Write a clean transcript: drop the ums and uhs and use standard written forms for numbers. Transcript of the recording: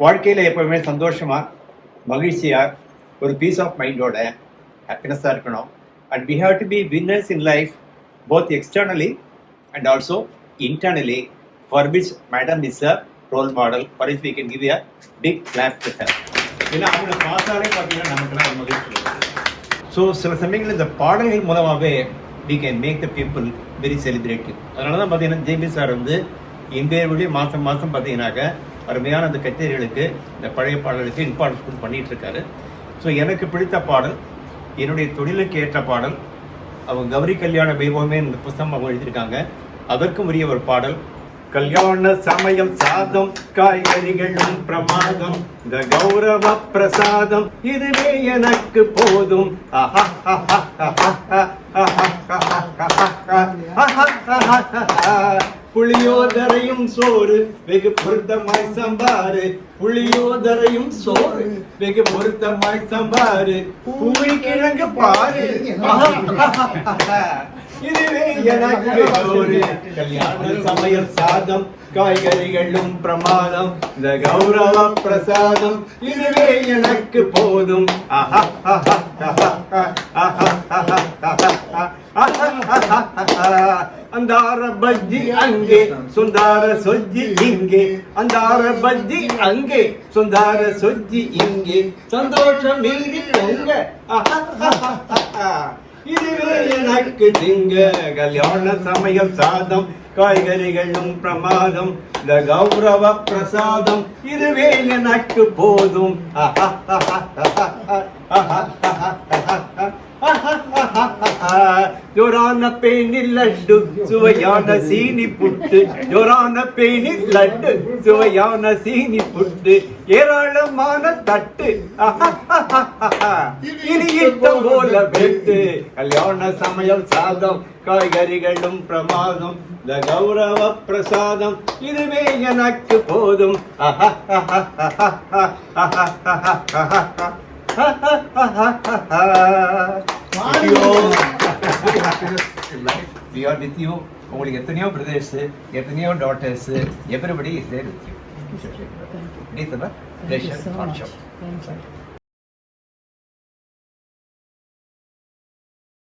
வாழ்க்கையில் எப்பவுமே சந்தோஷமாக மகிழ்ச்சியாக ஒரு பீஸ் ஆஃப் மைண்டோட ஹாப்பினஸாக இருக்கணும். And we have to be winners in life both externally and also internally, for which madam is a role model. For which we can give a big clap to her. ஏன்னா அவங்கள பார்த்தாலே பார்த்தீங்கன்னா நமக்குலாம் ஒரு மகிழ்ச்சி. ஸோ சில சமயங்களில் இந்த பாடல்கள் மூலமாகவே we can make the people very celebrative. அதனால தான் பார்த்தீங்கன்னா ஜேபி சார் வந்து இந்தியாவுடைய மாதம் பார்த்தீங்கன்னாக்க அருமையான அந்த கச்சேரிகளுக்கு இந்த பழைய பாடலுக்கு இம்பார்ட்டன்ஸ் பண்ணிட்டு இருக்காரு. ஸோ எனக்கு பிடித்த பாடல், என்னுடைய தொழிலுக்கு ஏற்ற பாடல், அவங்க கௌரி கல்யாண வைபவமே இந்த புத்தகம் அவங்க எழுதியிருக்காங்க. அதற்கும் உரிய ஒரு பாடல், கல்யாண சமயம் சாதம் காய்கறிகளும் பிரமாதம், இந்த கௌரவ பிரசாதம் இதுவே எனக்கு போதும். புளியோதரையும் சோறு வெகு பொருத்தமாய் சம்பாரு, புளியோதரையும் சோறு வெகு பொருத்தமாய் சம்பாரு, பூமி கிழங்கு பாரு இதுவே எனக்கு ஒரு கல்யாண சமையல் சாதம் காய்கறிகளும் பிரமாதம், இந்த கௌரவ பிரசாதம் இதுவே எனக்கு போதும். அந்தார பஜ்ஜி அங்கே சுந்தார சொஜ்ஜி இங்கே, அந்தார பஜ்ஜி அங்கே சுந்தார சொஜ்ஜி இங்கே, சந்தோஷம் மீறி பொங்க இதுவே எனக்கு திங்க. கல்யாண சமையல் சாதம் காய்கறிகளும் பிரமாதம், இந்த கௌரவ பிரசாதம் இதுவே எனக்கு போதும். ஜோரான பேனில் லட்டு சுவையான சீனி புட்டு, ஜோரான பேனில் லட்டு சுவையான சீனி புட்டு, ஏராளமான தட்டு இனி இஷ்டம் போல வெட்டு. கல்யாண சமையல் சாதம் காய்கறிகளும் பிரமாதம், இந்த கௌரவ பிரசாதம் இதுவே எனக்கு போதும். We are with you. உங்களுக்கு எத்தனையோ பிரதர்ஸ், எத்தனையோ daughters, everybody is there with you. Thank you. Please, sir. Pleasure.